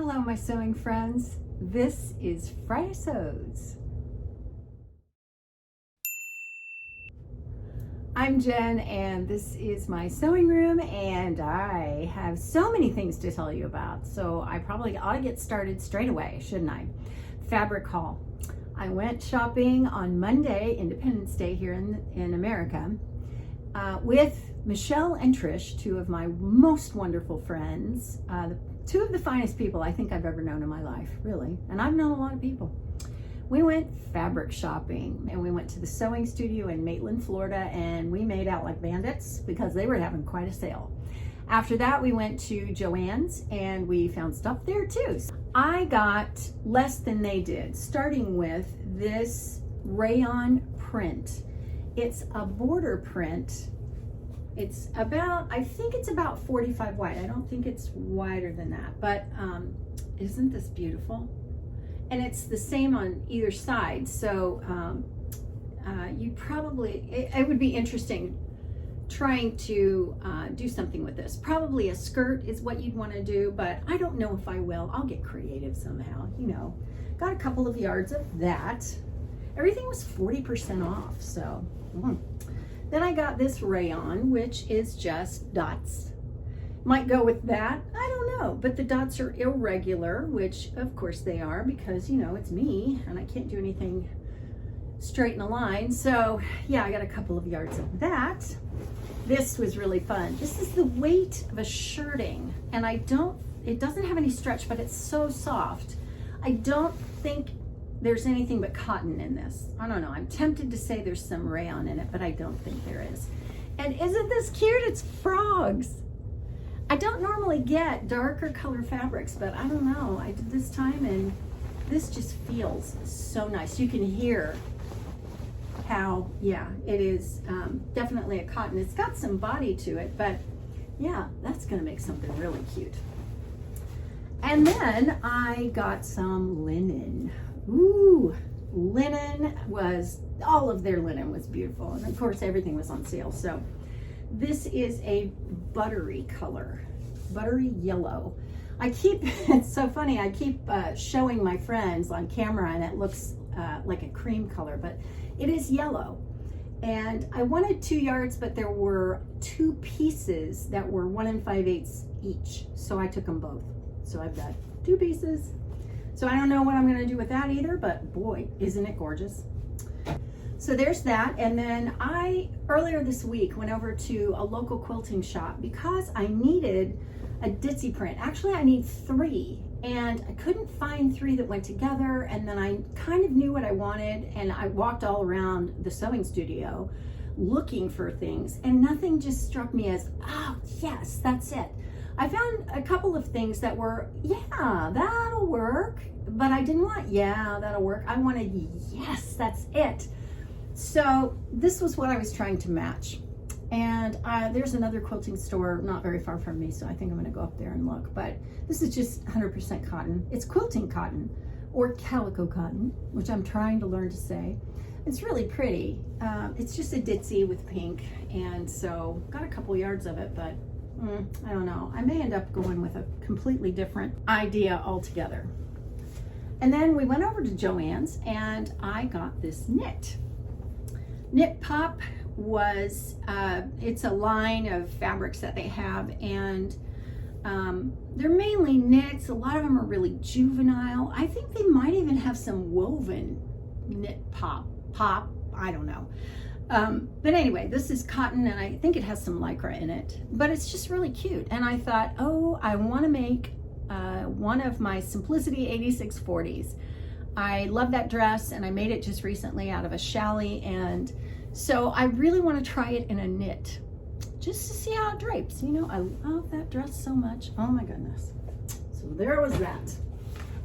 Hello, my sewing friends. This is Friday Sews. I'm Jen, and this is my sewing room, and I have so many things to tell you about, so I probably ought to get started straight away, shouldn't I? Fabric haul. I went shopping on Monday, Independence Day here in America, with Michelle and Trish, two of my most wonderful friends, two of the finest people I think I've ever known in my life, really, and I've known a lot of people. We went fabric shopping, and we went to the sewing studio in Maitland, Florida, and we made out like bandits because they were having quite a sale. After that, we went to Joann's, and we found stuff there too. I got less than they did, starting with this Rayon print. It's a border print. It's about, I think it's about 45 wide. I don't think it's wider than that, but isn't this beautiful? And it's the same on either side, so you probably, it would be interesting trying to do something with this. Probably a skirt is what you'd want to do, but I don't know if I will. I'll get creative somehow, you know. Got a couple of yards of that. Everything was 40% off, so. Then I got this Rayon, which is just dots. Might go with that, I don't know, but the dots are irregular, which of course they are, because you know it's me and I can't do anything straight in a line. So yeah, I got a couple of yards of that. This was really fun. This is the weight of a shirting, and it doesn't have any stretch, but it's so soft. I don't think there's anything but cotton in this. I don't know, I'm tempted to say there's some rayon in it, but I don't think there is. And isn't this cute? It's frogs. I don't normally get darker color fabrics, but I don't know, I did this time, and this just feels so nice. You can hear how, yeah, it is definitely a cotton. It's got some body to it, but yeah, that's gonna make something really cute. And then I got some linen. Ooh, linen was, all of their linen was beautiful. And of course, everything was on sale. So this is a buttery color, buttery yellow. It's so funny, I keep showing my friends on camera and it looks like a cream color, but it is yellow. And I wanted 2 yards, but there were 2 pieces that were 1 5/8 each. So I took them both. So I've got 2 pieces. So I don't know what I'm gonna do with that either, but boy, isn't it gorgeous. So there's that. And then I, earlier this week, went over to a local quilting shop because I needed a ditzy print. Actually, I need 3, and I couldn't find 3 that went together. And then I kind of knew what I wanted, and I walked all around the sewing studio looking for things, and nothing just struck me as, oh yes, that's it. I found a couple of things that were, yeah, that'll work, but I didn't want, yeah, that'll work. I wanted, yes, that's it. So this was what I was trying to match. And there's another quilting store not very far from me, so I think I'm gonna go up there and look. But this is just 100% cotton. It's quilting cotton, or calico cotton, which I'm trying to learn to say. It's really pretty. It's just a ditzy with pink, and so got a couple yards of it, but I don't know. I may end up going with a completely different idea altogether. And then we went over to Joann's, and I got this knit. Knit Pop was, it's a line of fabrics that they have, and they're mainly knits. A lot of them are really juvenile. I think they might even have some woven knit pop, I don't know. But anyway, this is cotton, and I think it has some lycra in it, but it's just really cute. And I thought, oh, I want to make one of my Simplicity 8640s. I love that dress, and I made it just recently out of a challis, and so I really want to try it in a knit just to see how it drapes. You know, I love that dress so much. Oh my goodness. So there was that.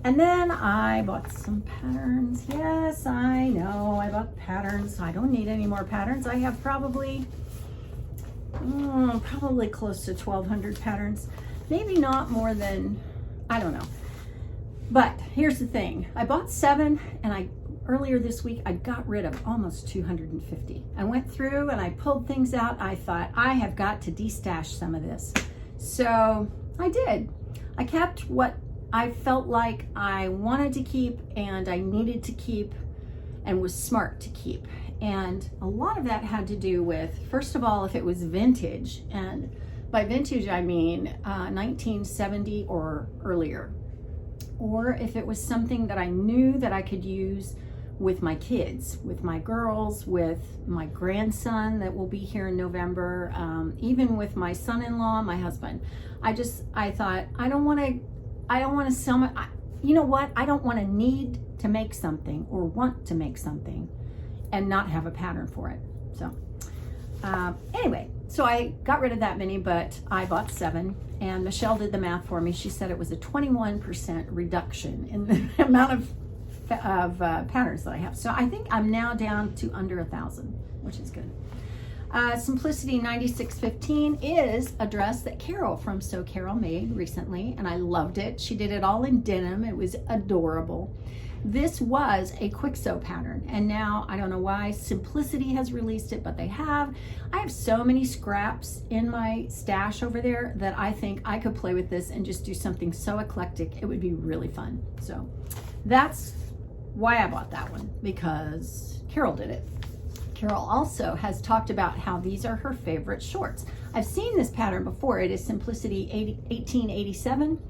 And then I bought some patterns. Yes, I know, I bought patterns. I don't need any more patterns. I have probably close to 1,200 patterns. Maybe not more than, I don't know. But here's the thing. I bought 7, and earlier this week, I got rid of almost 250. I went through and I pulled things out. I thought, I have got to destash some of this. So I did. I kept what I felt like I wanted to keep and I needed to keep and was smart to keep. And a lot of that had to do with, first of all, if it was vintage, and by vintage I mean 1970 or earlier, or if it was something that I knew that I could use with my kids, with my girls, with my grandson that will be here in November, even with my son-in-law, my husband. I thought, I don't want to sell my, you know what? I don't want to need to make something or want to make something and not have a pattern for it. So anyway, so I got rid of that many, but I bought 7, and Michelle did the math for me. She said it was a 21% reduction in the amount of patterns that I have. So I think I'm now down to under 1,000, which is good. Simplicity 9615 is a dress that Carol from So Carol made recently, and I loved it. She did it all in denim. It was adorable. This was a quick sew pattern, and now I don't know why Simplicity has released it, but they have. I have so many scraps in my stash over there that I think I could play with this and just do something so eclectic. It would be really fun. So that's why I bought that one, because Carol did it. Carol also has talked about how these are her favorite shorts. I've seen this pattern before. It is Simplicity 1887.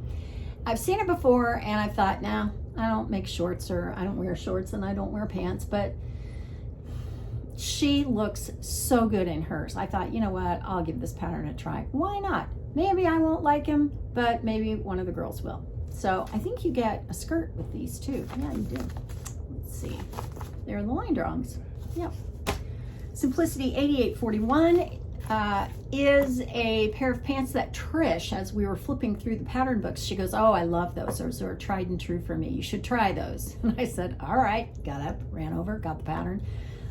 I've seen it before and I thought, nah, I don't make shorts, or I don't wear shorts and I don't wear pants, but she looks so good in hers. I thought, you know what, I'll give this pattern a try. Why not? Maybe I won't like him, but maybe one of the girls will. So I think you get a skirt with these too. Yeah, you do. Let's see. They're the line drawings. Yep. Simplicity 8841 is a pair of pants that Trish, as we were flipping through the pattern books, she goes, oh, I love those. Those are tried and true for me. You should try those. And I said, all right, got up, ran over, got the pattern.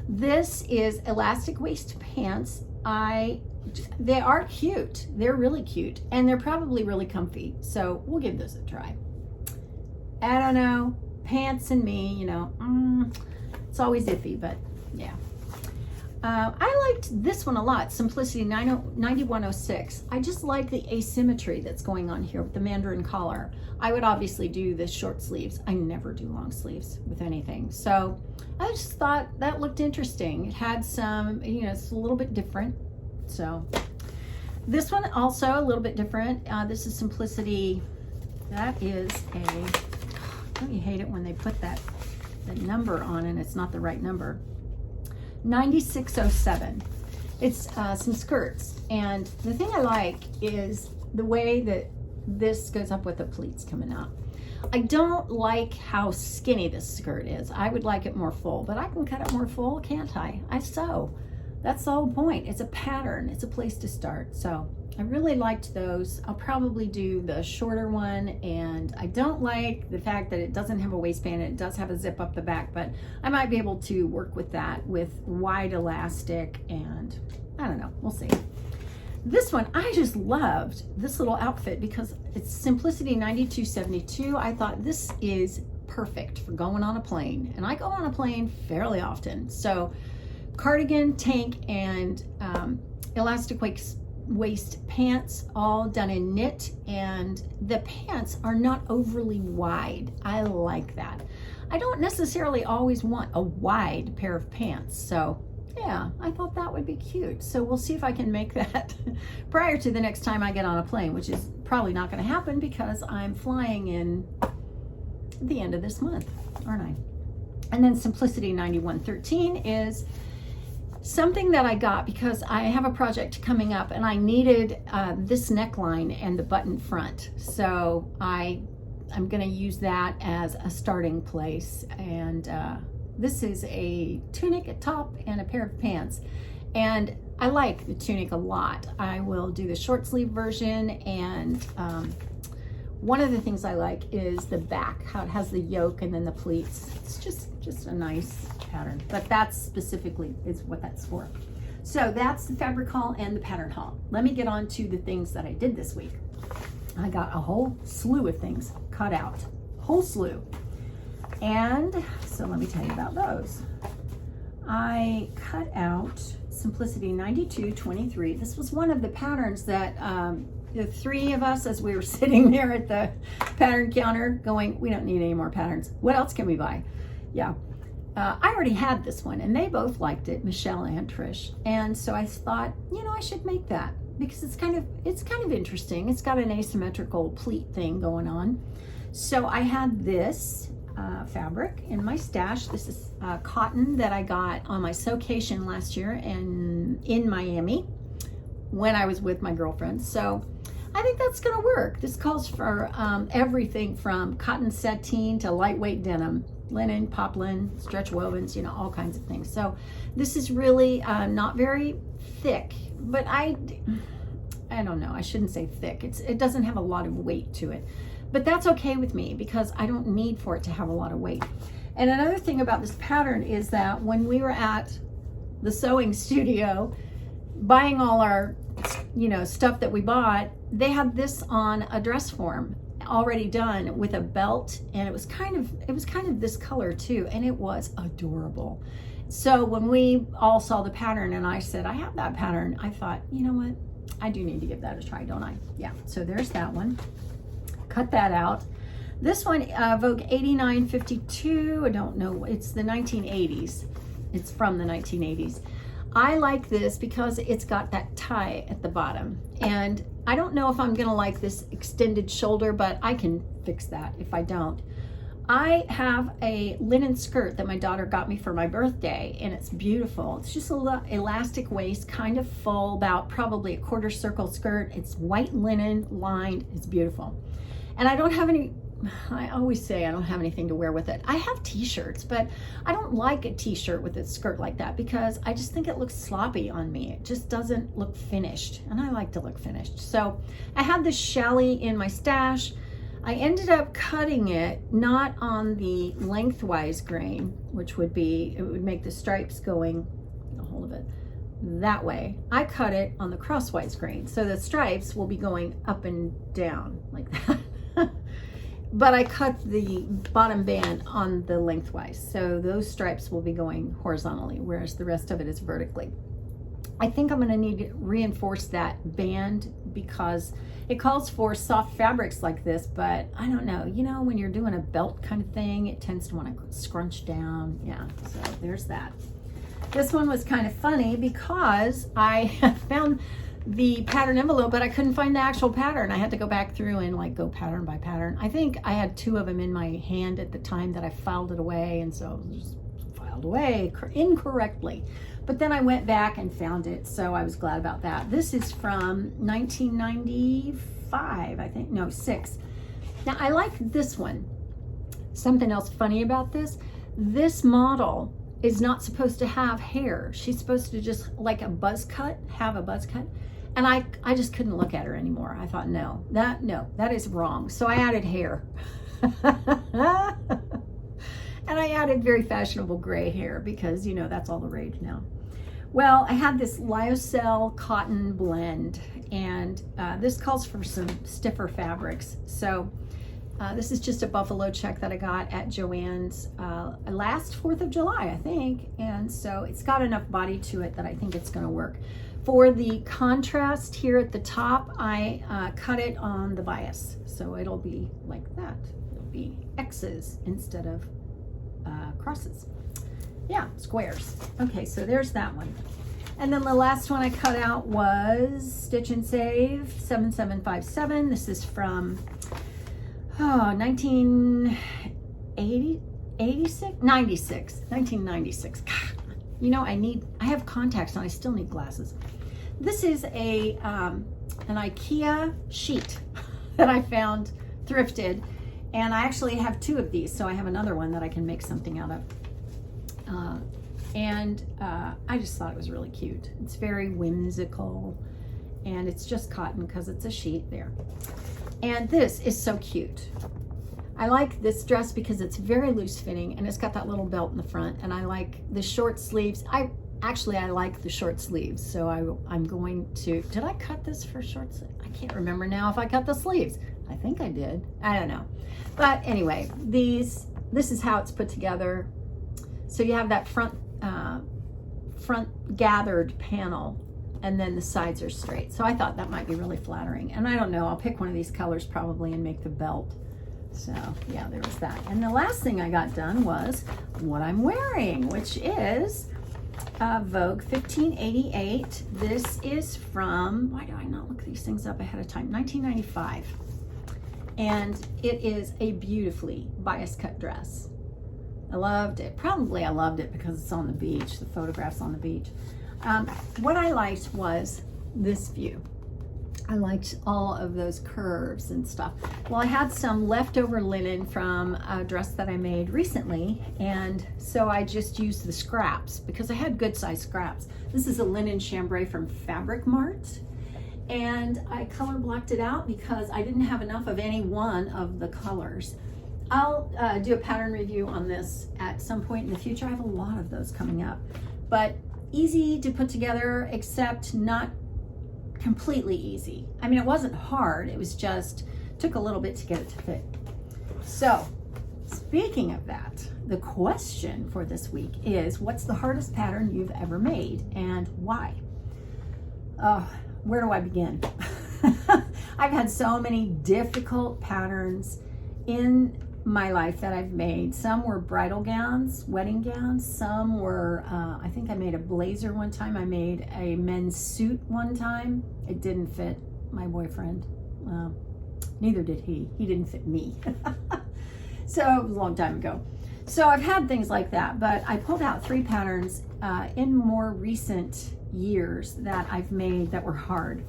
This is elastic waist pants. They are cute. They're really cute, and they're probably really comfy. So we'll give this a try. I don't know, pants and me, you know, it's always iffy, but yeah. I liked this one a lot, Simplicity 9106. I just like the asymmetry that's going on here with the mandarin collar. I would obviously do the short sleeves. I never do long sleeves with anything. So I just thought that looked interesting. It had some, you know, it's a little bit different. So this one also a little bit different. This is Simplicity. That is don't you hate it when they put that number on and it's not the right number? 9607. It's some skirts, and the thing I like is the way that this goes up with the pleats coming out. I don't like how skinny this skirt is. I would like it more full, but I can cut it more full, can't I? I sew. That's the whole point. It's a pattern. It's a place to start. So I really liked those. I'll probably do the shorter one, and I don't like the fact that it doesn't have a waistband. It does have a zip up the back, but I might be able to work with that with wide elastic, and I don't know, we'll see. This one, I just loved this little outfit because it's Simplicity 9272. I thought this is perfect for going on a plane, and I go on a plane fairly often. So cardigan, tank, and elastic waist pants, all done in knit, and the pants are not overly wide. I like that. I don't necessarily always want a wide pair of pants, so yeah, I thought that would be cute. So we'll see if I can make that prior to the next time I get on a plane, which is probably not going to happen because I'm flying in the end of this month, aren't I? And then Simplicity 9113 is something that I got because I have a project coming up and I needed this neckline and the button front. So I'm going to use that as a starting place. And this is a tunic, a top, and a pair of pants. And I like the tunic a lot. I will do the short sleeve version, and one of the things I like is the back, how it has the yoke and then the pleats. It's just a nice pattern, but that's specifically is what that's for. So that's the fabric haul and the pattern haul. Let me get on to the things that I did this week. I got a whole slew of things cut out, whole slew. And so let me tell you about those. I cut out Simplicity 9223. This was one of the patterns that the three of us, as we were sitting there at the pattern counter going, we don't need any more patterns. What else can we buy? Yeah. I already had this one and they both liked it, Michelle and Trish. And so I thought, you know, I should make that because it's kind of interesting. It's got an asymmetrical pleat thing going on. So I had this fabric in my stash. This is cotton that I got on my sewcation last year and in Miami when I was with my girlfriends. So I think that's gonna work. This calls for everything from cotton sateen to lightweight denim, linen, poplin, stretch wovens, you know, all kinds of things. So this is really not very thick, but I don't know, I shouldn't say thick. It doesn't have a lot of weight to it, but that's okay with me because I don't need for it to have a lot of weight. And another thing about this pattern is that when we were at the sewing studio buying all our, you know, stuff that we bought, they had this on a dress form already done with a belt, and it was kind of this color too, and it was adorable. So when we all saw the pattern and I said, I have that pattern, I thought, you know what, I do need to give that a try, don't I? Yeah, so there's that one. Cut that out. This one, Vogue 8952, I don't know, it's the 1980s. It's from the 1980s. I like this because it's got that tie at the bottom, and I don't know if I'm gonna like this extended shoulder, but I can fix that if I don't. I have a linen skirt that my daughter got me for my birthday, and it's beautiful. It's just a elastic waist, kind of full, about probably a quarter circle skirt. It's white linen lined, it's beautiful. And I don't have any, I always say I don't have anything to wear with it. I have t-shirts, but I don't like a t-shirt with a skirt like that because I just think it looks sloppy on me. It just doesn't look finished, and I like to look finished. So I had this challis in my stash. I ended up cutting it not on the lengthwise grain, which would be, it would make the stripes going, get a hold of it, that way. I cut it on the crosswise grain, so the stripes will be going up and down like that. But I cut the bottom band on the lengthwise, so those stripes will be going horizontally, whereas the rest of it is vertically. I think I'm gonna need to reinforce that band because it calls for soft fabrics like this, but I don't know, you know, when you're doing a belt kind of thing, it tends to want to scrunch down. Yeah, so there's that. This one was kind of funny because I found the pattern envelope, but I couldn't find the actual pattern. I had to go back through and like go pattern by pattern. I think I had two of them in my hand at the time that I filed it away, and so it was just filed away incorrectly. But then I went back and found it, so I was glad about that. This is from 1995, I think, no, 6. Now I like this one. Something else funny about this model is not supposed to have hair. She's supposed to just like a buzz cut, have a buzz cut. And I just couldn't look at her anymore. I thought, no, that is wrong. So I added hair. And I added very fashionable gray hair because, you know, that's all the rage now. Well, I had this Lyocell cotton blend, and this calls for some stiffer fabrics. So this is just a buffalo check that I got at Joann's last 4th of July, I think. And so it's got enough body to it that I think it's gonna work. For the contrast here at the top, I cut it on the bias. So it'll be like that. It'll be X's instead of crosses. Yeah, squares. Okay, so there's that one. And then the last one I cut out was Stitch and Save 7757. This is from 1996. God, you know, I have contacts and I still need glasses. This is a an IKEA sheet that I found thrifted, and I actually have 2 of these, so I have another one that I can make something out of. I just thought it was really cute. It's very whimsical, and it's just cotton because it's a sheet there. And this is so cute. I like this dress because it's very loose fitting and it's got that little belt in the front, and I like the short sleeves. I like the short sleeves, so I'm going to, did I cut this for short sleeves? I can't remember now if I cut the sleeves. I think I did, I don't know. But anyway, this is how it's put together. So you have that front gathered panel, and then the sides are straight. So I thought that might be really flattering. And I don't know, I'll pick one of these colors probably and make the belt. So yeah, there was that. And the last thing I got done was what I'm wearing, which is Vogue 1588. This is from, why do I not look these things up ahead of time? 1995. And it is a beautifully bias cut dress. I loved it. Probably I loved it because it's on the beach, the photographs on the beach. What I liked was this view. I liked all of those curves and stuff. Well, I had some leftover linen from a dress that I made recently, and so I just used the scraps because I had good size scraps. This is a linen chambray from Fabric Mart, and I color blocked it out because I didn't have enough of any one of the colors. I'll do a pattern review on this at some point in the future. I have a lot of those coming up, but easy to put together, except not completely easy. I mean, it wasn't hard, it was just took a little bit to get it to fit. So speaking of that, the question for this week is, what's the hardest pattern you've ever made and why? Where do I begin? I've had so many difficult patterns in my life that I've made. Some were bridal gowns, wedding gowns. Some were, I think I made a blazer one time. I made a men's suit one time. It didn't fit my boyfriend. Neither did he. He didn't fit me. So it was a long time ago. So I've had things like that, but I pulled out 3 patterns in more recent years that I've made that were hard.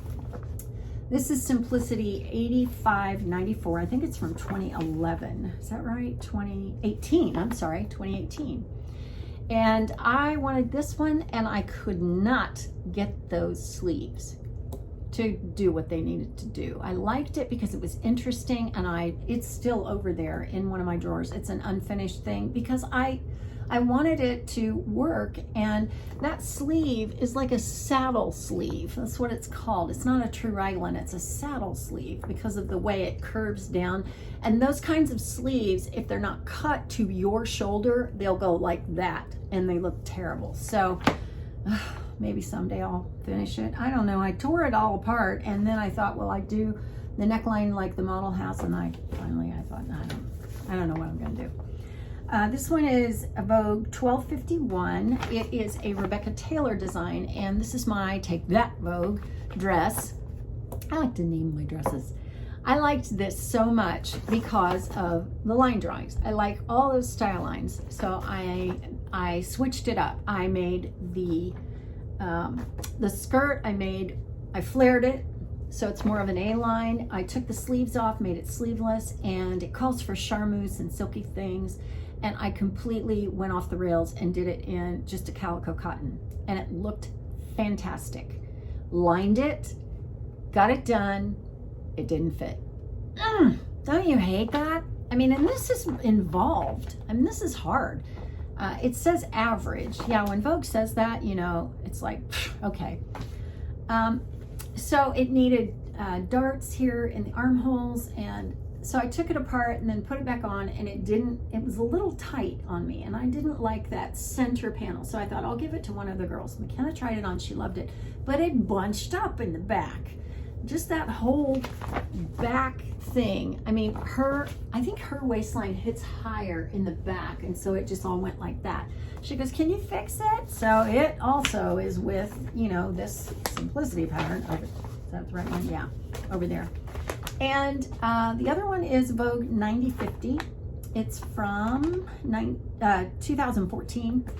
This is Simplicity 8594. I think it's from 2011. Is that right? 2018. I'm sorry, 2018. And I wanted this one, and I could not get those sleeves to do what they needed to do. I liked it because it was interesting, and it's still over there in one of my drawers. It's an unfinished thing because I wanted it to work, and that sleeve is like a saddle sleeve. That's what it's called. It's not a true raglan, it's a saddle sleeve because of the way it curves down. And those kinds of sleeves, if they're not cut to your shoulder, they'll go like that, and they look terrible. So maybe someday I'll finish it. I don't know. I tore it all apart, and then I thought, well, I'd do the neckline like the model has, and I thought, I don't know what I'm gonna do. This one is a Vogue 1251. It is a Rebecca Taylor design, and this is my Take That Vogue dress. I like to name my dresses. I liked this so much because of the line drawings. I like all those style lines, so I switched it up. I made the skirt, I flared it, so it's more of an A-line. I took the sleeves off, made it sleeveless, and it calls for charmeuse and silky things. And I completely went off the rails and did it in just a calico cotton. And it looked fantastic. Lined it, got it done, it didn't fit. Don't you hate that? I mean, and this is involved. I mean, this is hard. It says average. Yeah, when Vogue says that, you know, it's like, okay. So it needed darts here in the armholes, and so I took it apart and then put it back on, and it was a little tight on me, and I didn't like that center panel. So I thought I'll give it to one of the girls. McKenna tried it on, she loved it, but it bunched up in the back. Just that whole back thing. I mean, I think her waistline hits higher in the back, and so it just all went like that. She goes, can you fix it? So it also is with, you know, this Simplicity pattern. Is that the right one? Yeah, over there. And the other one is Vogue 9050. It's from 2014.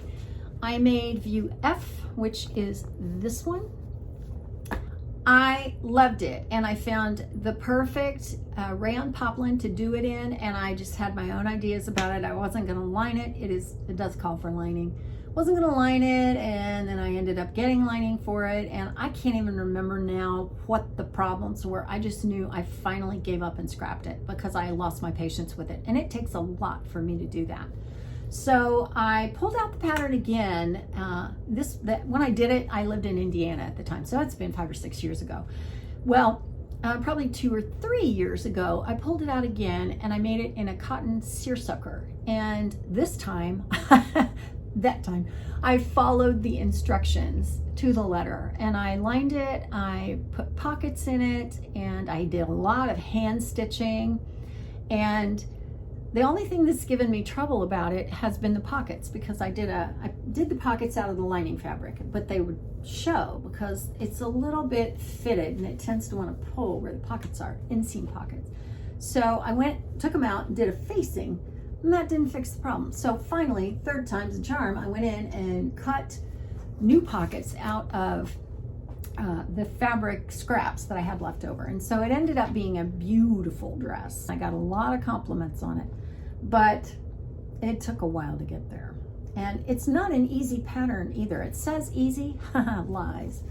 I made View F, which is this one. I loved it, and I found the perfect rayon poplin to do it in, and I just had my own ideas about it. I wasn't going to line it. It does call for lining. Wasn't going to line it, and then I ended up getting lining for it, and I can't even remember now what the problems were. I just knew I finally gave up and scrapped it because I lost my patience with it, and it takes a lot for me to do that. So I pulled out the pattern again. When I did it, I lived in Indiana at the time, so it's been 5 or 6 years ago. Well, probably 2 or 3 years ago, I pulled it out again, and I made it in a cotton seersucker. And this time, I followed the instructions to the letter, and I lined it, I put pockets in it, and I did a lot of hand stitching. And the only thing that's given me trouble about it has been the pockets, because I did the pockets out of the lining fabric, but they would show because it's a little bit fitted and it tends to want to pull where the pockets are, inseam pockets. So I took them out and did a facing, and that didn't fix the problem. So finally, third time's the charm, I went in and cut new pockets out of the fabric scraps that I had left over. And so it ended up being a beautiful dress. I got a lot of compliments on it, but it took a while to get there. And it's not an easy pattern either. It says easy, lies.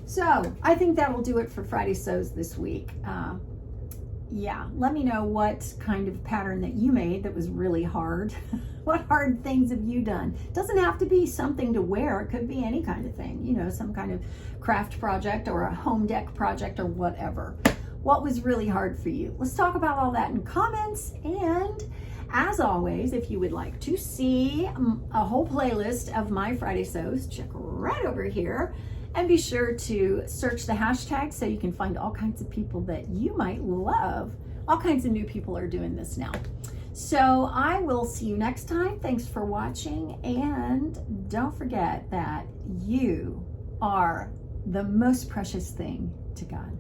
So I think that'll do it for Friday Sews this week. Yeah, let me know what kind of pattern that you made that was really hard. What hard things have you done? It doesn't have to be something to wear. It could be any kind of thing, you know, some kind of craft project or a home deck project or whatever. What was really hard for you? Let's talk about all that in comments. And as always, if you would like to see a whole playlist of my Friday Sews, check right over here. And be sure to search the hashtag so you can find all kinds of people that you might love. All kinds of new people are doing this now. So I will see you next time. Thanks for watching. And don't forget that you are the most precious thing to God.